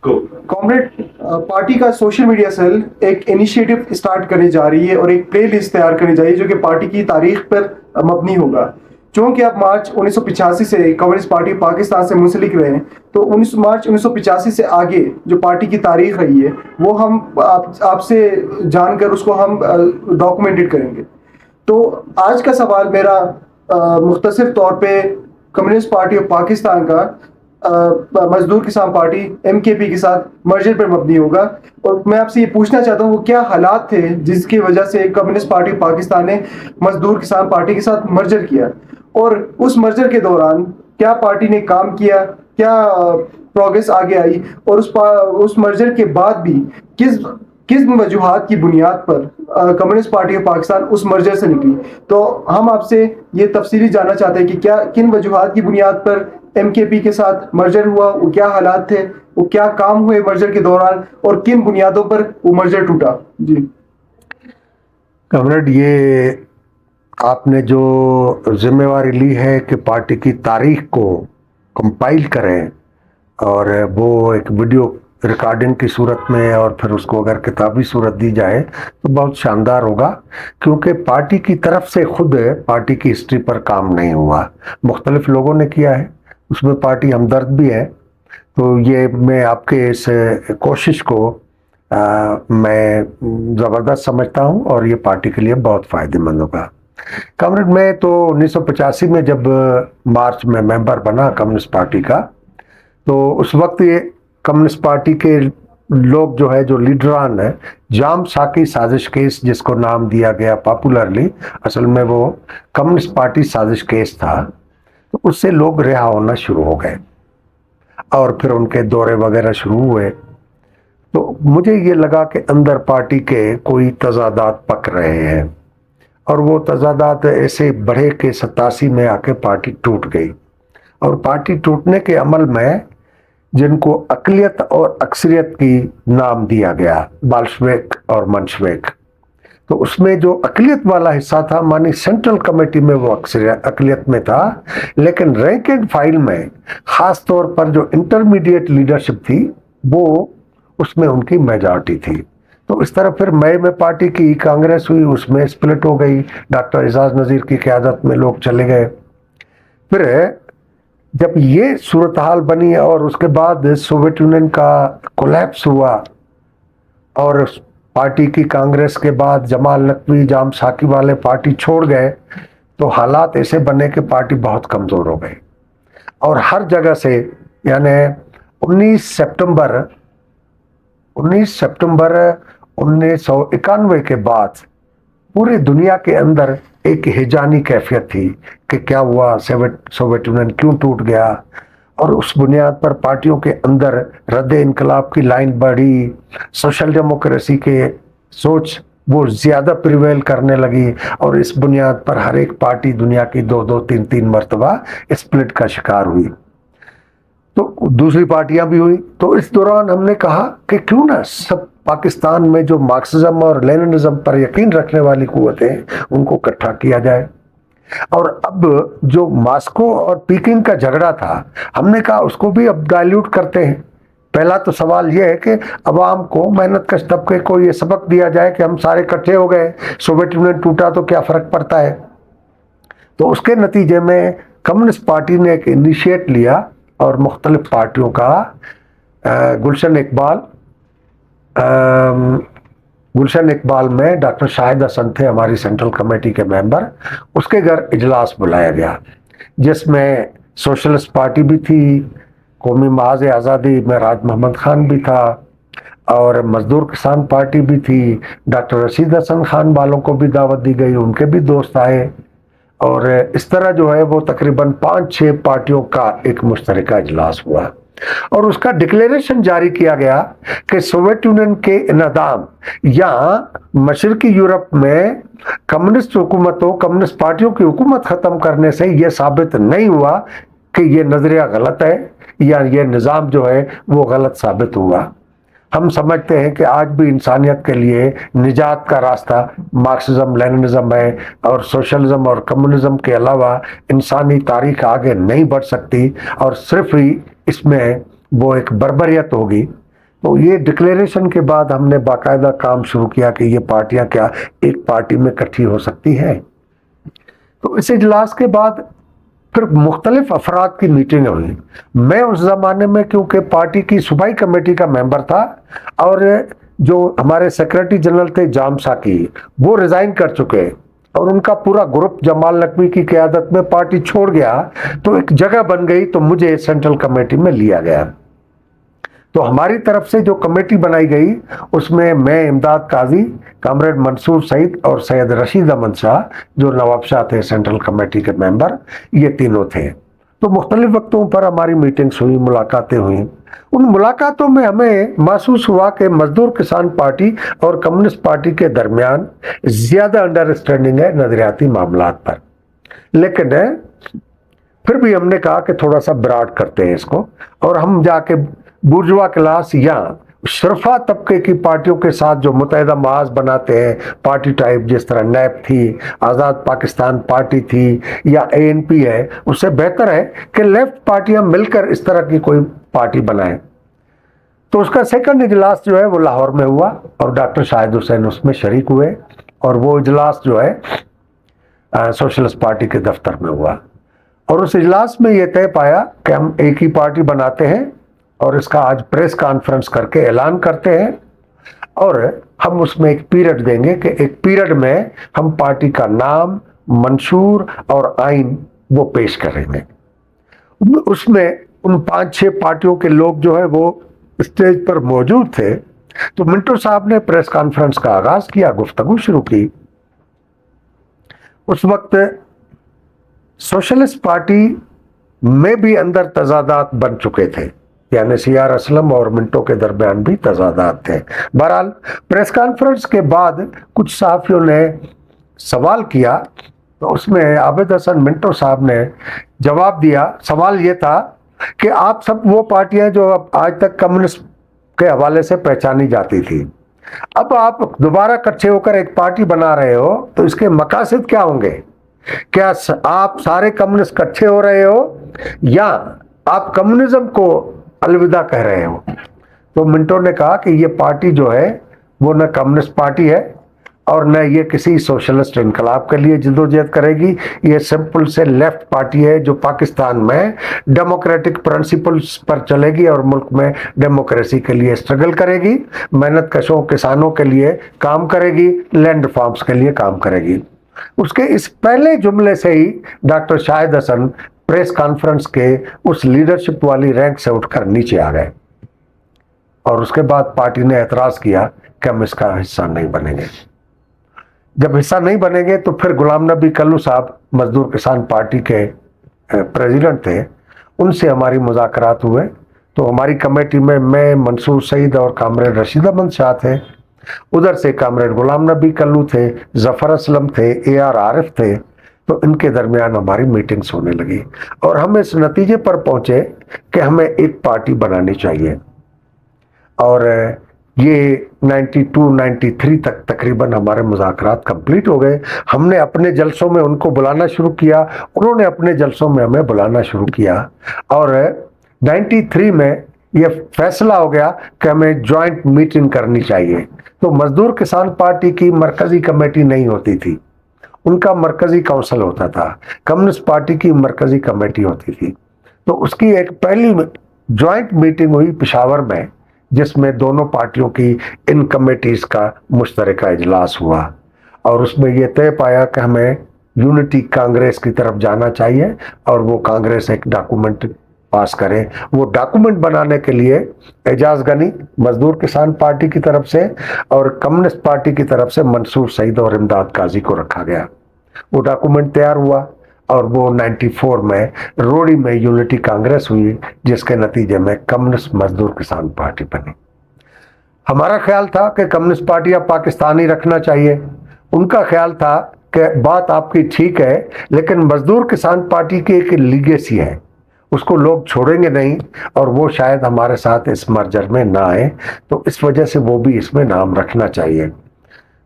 Comrade, party का social media cell एक initiative start करने जा रही है और एक प्ले लिस्ट तैयार करने जा रही है जो कि पार्टी की तारीख पर मबनी होगा। चूँकि आप मार्च 1985 से कम्युनिस्ट पार्टी पाकिस्तान से मुंसलिक रहे हैं, तो 19 मार्च 1985 से आगे जो पार्टी की तारीख रही है वो हम आपसे जानकर उसको हम डॉक्यूमेंटेड करेंगे। तो आज का सवाल मेरा मुख्तसर तौर पे कम्युनिस्ट पार्टी ऑफ पाकिस्तान का मजदूर किसान पार्टी MKP के साथ मर्जर पर मबनी होगा। और मैं आपसे ये पूछना चाहता हूँ वो क्या हालात थे जिसकी वजह से कम्युनिस्ट पार्टी पाकिस्तान ने मजदूर किसान पार्टी के साथ मर्जर किया, और उस मर्जर के दौरान क्या पार्टी ने काम किया, क्या प्रोग्रेस आगे आई, और उस मर्जर के बाद भी किस किस वजूहात की बुनियाद पर कम्युनिस्ट पार्टी ऑफ पाकिस्तान उस मर्जर से निकली। तो हम आपसे ये तफसीली जानना चाहते हैं कि क्या किन वजूहात की बुनियाद पर MKP के साथ मर्जर हुआ, वो क्या हालात थे, वो क्या काम हुए मर्जर के दौरान, और किन बुनियादों पर वो मर्जर टूटा। जी कमरेड, ये आपने जो जिम्मेवारी ली है कि पार्टी की तारीख को कंपाइल करें और वो एक वीडियो रिकॉर्डिंग की सूरत में और फिर उसको अगर किताबी सूरत दी जाए तो बहुत शानदार होगा, क्योंकि पार्टी की तरफ से खुद पार्टी की हिस्ट्री पर काम नहीं हुआ, मुख्तलिफ लोगों ने किया है, उसमें पार्टी हमदर्द भी है। तो ये मैं आपके इस कोशिश को मैं ज़बरदस्त समझता हूँ और ये पार्टी के लिए बहुत फ़ायदेमंद होगा। कमरेड, मैं तो 1985 में जब मार्च में मेंबर बना कम्युनिस्ट पार्टी का, तो उस वक्त ये कम्युनिस्ट पार्टी के लोग जो है, जो लीडरान है, जाम साकी साजिश केस जिसको नाम दिया गया पॉपुलरली, असल में वो कम्युनिस्ट पार्टी साजिश केस था, तो उससे लोग रिहा होना शुरू हो गए और फिर उनके दौरे वगैरह शुरू हुए। तो मुझे ये लगा कि अंदर पार्टी के कोई तजादात पक रहे हैं, और वो तजादात ऐसे बढ़े कि 87 में आके पार्टी टूट गई। और पार्टी टूटने के अमल में जिनको अकलियत और अक्सरियत की नाम दिया गया, बाल्शविक और मंशविक, तो उसमें जो अकलियत वाला हिस्सा था, मानी सेंट्रल कमेटी में वो अकलियत में था, लेकिन रैंक एंड फाइल में खास तौर पर जो इंटरमीडिएट लीडरशिप थी वो उसमें उनकी मेजॉरिटी थी। तो इस तरह फिर मई में पार्टी की कांग्रेस हुई, उसमें स्प्लिट हो गई, डॉक्टर एजाज नज़ीर की क़यादत में लोग चले गए। फिर जब ये सूरत हाल बनी और उसके बाद सोवियत यूनियन का कोलैप्स हुआ और पार्टी की कांग्रेस के बाद जमाल नकवी, जाम साकी वाले पार्टी छोड़ गए, तो हालात ऐसे बने कि पार्टी बहुत कमज़ोर हो गई। और हर जगह से, यानी 19 सितंबर 1991 के बाद पूरी दुनिया के अंदर एक हिजानी कैफियत थी कि क्या हुआ, सोवियत यूनियन क्यों टूट गया। और उस बुनियाद पर पार्टियों के अंदर रद्द इनकलाब की लाइन बढ़ी, सोशल डेमोक्रेसी के सोच वो ज़्यादा प्रिवेल करने लगी, और इस बुनियाद पर हर एक पार्टी दुनिया की 2-2, 3-3 मरतबा स्प्लिट का शिकार हुई। तो दूसरी पार्टियां भी हुई। तो इस दौरान हमने कहा कि क्यों ना सब पाकिस्तान में जो मार्क्सिज्म और लेनिनिज्म पर यकीन रखने वाली कुव्वतें, उनको इकट्ठा किया जाए। और अब जो मॉस्को और पीकिंग का झगड़ा था, हमने कहा उसको भी अब डाइल्यूट करते हैं। पहला तो सवाल यह है कि अवाम को, मेहनत कश तबके को ये सबक दिया जाए कि हम सारे इकट्ठे हो गए, सोवियत यूनियन टूटा तो क्या फ़र्क पड़ता है। तो उसके नतीजे में कम्युनिस्ट पार्टी ने एक इनिशिएट लिया और मुख्तलिफ पार्टियों का गुलशन इकबाल में डॉक्टर शाहिद हसन थे हमारी सेंट्रल कमेटी के मेंबर, उसके घर इजलास बुलाया गया, जिसमें सोशलिस्ट पार्टी भी थी, कौमी महाज आज़ादी में राज मोहम्मद खान भी था, और मजदूर किसान पार्टी भी थी। डॉक्टर रशीद हसन खान वालों को भी दावत दी गई, उनके भी दोस्त आए, और इस तरह जो है वो तकरीबन 5-6 पार्टियों का एक मुश्तरका इजलास हुआ। और उसका डिक्लेरेशन जारी किया गया कि सोवियत यूनियन के इन्हदाम या मशरकी यूरोप में कम्युनिस्ट हुकूमतों, कम्युनिस्ट पार्टियों की हुकूमत ख़त्म करने से यह साबित नहीं हुआ कि यह नज़रिया गलत है या यह निज़ाम जो है वो गलत साबित हुआ। हम समझते हैं कि आज भी इंसानियत के लिए निजात का रास्ता मार्क्सिज्म लेनिनिज्म है, और सोशलिज्म और कम्युनिज्म के अलावा इंसानी तारीख आगे नहीं बढ़ सकती, और सिर्फ ही इसमें वो एक बर्बरियत होगी تو یہ ڈکلیریشن کے بعد ہم نے باقاعدہ کام شروع کیا کہ یہ پارٹیاں کیا ایک پارٹی میں اکٹھی ہو سکتی ہیں. تو اس اجلاس کے بعد پھر مختلف افراد کی میٹنگ ہوئی. میں اس زمانے میں کیونکہ پارٹی کی صوبائی کمیٹی کا ممبر تھا اور جو ہمارے سیکرٹری جنرل تھے جام ساکی وہ ریزائن کر چکے اور ان کا پورا گروپ جمال نقوی کی قیادت میں پارٹی چھوڑ گیا، تو ایک جگہ بن گئی تو مجھے سینٹرل کمیٹی میں لیا گیا. تو ہماری طرف سے جو کمیٹی بنائی گئی اس میں امداد قاضی، کامریڈ منصور سعید اور سید رشید احمد شاہ جو نواب شاہ تھے سینٹرل کمیٹی کے ممبر، یہ تینوں تھے. تو مختلف وقتوں پر ہماری میٹنگز ہوئی، ملاقاتیں ہوئیں. ان ملاقاتوں میں ہمیں محسوس ہوا کہ مزدور کسان پارٹی اور کمیونسٹ پارٹی کے درمیان زیادہ انڈرسٹینڈنگ ہے نظریاتی معاملات پر. لیکن پھر بھی ہم نے کہا کہ تھوڑا سا براڈ کرتے ہیں اس کو، اور ہم جا کے بورژوا کلاس یا شرفا طبقے کی پارٹیوں کے ساتھ جو متحدہ محاذ بناتے ہیں پارٹی ٹائپ، جس طرح نیب تھی، آزاد پاکستان پارٹی تھی یا ANP ہے، اس سے بہتر ہے کہ لیفٹ پارٹیاں مل کر اس طرح کی کوئی پارٹی بنائیں. تو اس کا سیکنڈ اجلاس جو ہے وہ لاہور میں ہوا اور ڈاکٹر شاہد حسین اس میں شریک ہوئے، اور وہ اجلاس جو ہے سوشلسٹ پارٹی کے دفتر میں ہوا. اور اس اجلاس میں یہ طے پایا کہ ہم ایک ہی پارٹی بناتے ہیں اور اس کا آج پریس کانفرنس کر کے اعلان کرتے ہیں، اور ہم اس میں ایک پیریڈ دیں گے کہ ایک پیریڈ میں ہم پارٹی کا نام، منشور اور آئین وہ پیش کریں گے. اس میں ان 5-6 پارٹیوں کے لوگ جو ہے وہ اسٹیج پر موجود تھے. تو منٹو صاحب نے پریس کانفرنس کا آغاز کیا، گفتگو شروع کی. اس وقت سوشلسٹ پارٹی میں بھی اندر تضادات بن چکے تھے، یعنی CR اسلم اور منٹو کے درمیان بھی تضادات تھے. بہرحال پریس کانفرنس کے بعد کچھ صحافیوں نے سوال کیا، تو اس میں عابد حسن منٹو صاحب نے جواب دیا. سوال یہ تھا کہ آپ سب وہ پارٹیاں جو آج تک کمیونسٹ کے حوالے سے پہچانی جاتی تھی، اب آپ دوبارہ اکٹھے ہو کر ایک پارٹی بنا رہے ہو تو اس کے مقاصد کیا ہوں گے؟ کیا آپ سارے کمیونسٹ اکٹھے ہو رہے ہو یا آپ کمیونزم کو الوداع کہہ رہے ہو؟ تو منٹو نے کہا کہ یہ پارٹی جو ہے وہ نہ کمیونسٹ پارٹی ہے اور نہ یہ کسی سوشلسٹ انقلاب کے لیے جدوجہد کرے گی. یہ سمپل سے لیفٹ پارٹی ہے جو پاکستان میں ڈیموکریٹک پرنسپلز پر چلے گی اور ملک میں ڈیموکریسی کے لیے اسٹرگل کرے گی، محنت کشوں کسانوں کے لیے کام کرے گی، لینڈ ریفارمز کے لیے کام کرے گی. اس کے اس پہلے جملے سے ہی ڈاکٹر شاہد حسن پریس کانفرنس کے اس لیڈرشپ والی رینک سے اٹھ کر نیچے آ گئے، اور اس کے بعد پارٹی نے اعتراض کیا کہ ہم اس کا حصہ نہیں بنیں گے. جب حصہ نہیں بنیں گے تو پھر غلام نبی کلو صاحب مزدور کسان پارٹی کے پریزیڈنٹ تھے، ان سے ہماری مذاکرات ہوئے. تو ہماری کمیٹی میں منصور سعید اور کامریڈ رشید احمد شاہ تھے، ادھر سے کامریڈ غلام نبی کلو تھے، ظفر اسلم تھے، AR عارف تھے. تو ان کے درمیان ہماری میٹنگز ہونے لگی اور ہم اس نتیجے پر پہنچے کہ ہمیں ایک پارٹی بنانی چاہیے. اور یہ 92-93 تک تقریباً ہمارے مذاکرات کمپلیٹ ہو گئے. ہم نے اپنے جلسوں میں ان کو بلانا شروع کیا، انہوں نے اپنے جلسوں میں ہمیں بلانا شروع کیا، اور 93 میں یہ فیصلہ ہو گیا کہ ہمیں جوائنٹ میٹنگ کرنی چاہیے. تو مزدور کسان پارٹی کی مرکزی کمیٹی نہیں ہوتی تھی، ان کا مرکزی کونسل ہوتا تھا. کمیونسٹ پارٹی کی مرکزی کمیٹی ہوتی تھی. تو اس کی ایک پہلی جوائنٹ میٹنگ ہوئی پشاور میں، جس میں دونوں پارٹیوں کی ان کمیٹیز کا مشترکہ اجلاس ہوا، اور اس میں یہ طے پایا کہ ہمیں یونٹی کانگریس کی طرف جانا چاہیے اور وہ کانگریس ایک ڈاکومنٹ پاس کرے. وہ ڈاکومنٹ بنانے کے لیے اعجاز غنی مزدور کسان پارٹی کی طرف سے اور کمیونسٹ پارٹی کی طرف سے منصور سعید اور امداد قاضی کو رکھا گیا. وہ ڈاکومنٹ تیار ہوا اور وہ 94 میں روڑی میں یونٹی کانگریس ہوئی، جس کے نتیجے میں کمیونسٹ مزدور کسان پارٹی بنی. ہمارا خیال تھا کہ کمیونسٹ پارٹی اب پاکستانی رکھنا چاہیے، ان کا خیال تھا کہ بات آپ کی ٹھیک ہے لیکن مزدور کسان پارٹی کی ایک لیگیسی ہے، اس کو لوگ چھوڑیں گے نہیں اور وہ شاید ہمارے ساتھ اس مرجر میں نہ آئے، تو اس وجہ سے وہ بھی اس میں نام رکھنا چاہیے.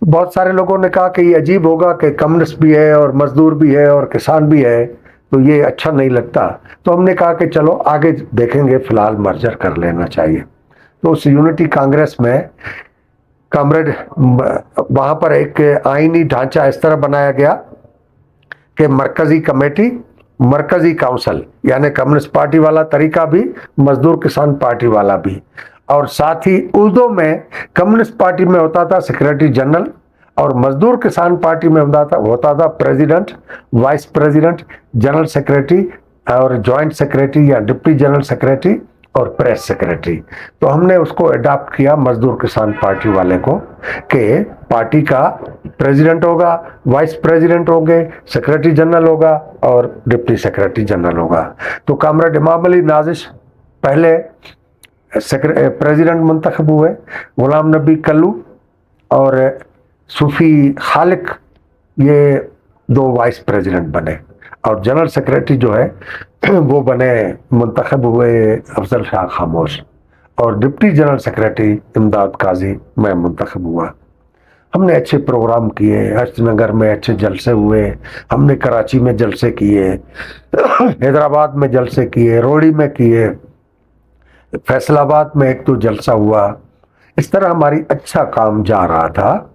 بہت سارے لوگوں نے کہا کہ یہ عجیب ہوگا کہ کمیونسٹ بھی ہے اور مزدور بھی ہے اور کسان بھی ہے، تو یہ اچھا نہیں لگتا. تو ہم نے کہا کہ چلو آگے دیکھیں گے، فی الحال مرجر کر لینا چاہیے. तो उस यूनिटी कांग्रेस में कॉमरेड वहाँ पर एक आईनी ढांचा इस तरह बनाया गया कि मरकजी कमेटी, मरकजी काउंसिल, यानी कम्युनिस्ट पार्टी वाला तरीका भी, मजदूर किसान पार्टी वाला भी, और साथ ही उर्दू में कम्युनिस्ट पार्टी में होता था सेक्रेटरी जनरल, और मजदूर किसान पार्टी में होता था president, vice president, general secretary और जॉइंट सेक्रेटरी या डिप्टी जनरल सेक्रेटरी और प्रेस सेक्रेटरी। तो हमने उसको अडॉप्ट किया मजदूर किसान पार्टी वाले को कि पार्टी का प्रेसिडेंट होगा, वाइस प्रेसिडेंट होंगे, सेक्रेटरी जनरल होगा और डिप्टी सेक्रेटरी जनरल होगा। तो कामरेड इमाम अली नाजिश पहले प्रेसिडेंट मुंतखब हुए, गुलाम नबी कल्लू और सूफी खालिक ये 2 वाइस प्रेसिडेंट बने, और जनरल सेक्रेटरी जो है वो बने मुंतखब हुए अफजल शाह खामोश, और डिप्टी जनरल सेक्रेटरी इमदाद काजी मैं मुंतखब हुआ। हमने अच्छे प्रोग्राम किए, अष्टनगर में अच्छे जलसे हुए, हमने कराची में जलसे किए, हैदराबाद में जलसे किए, रोड़ी में किए, फैसलाबाद में 1-2 जलसा हुआ। इस तरह हमारी अच्छा काम जा रहा था।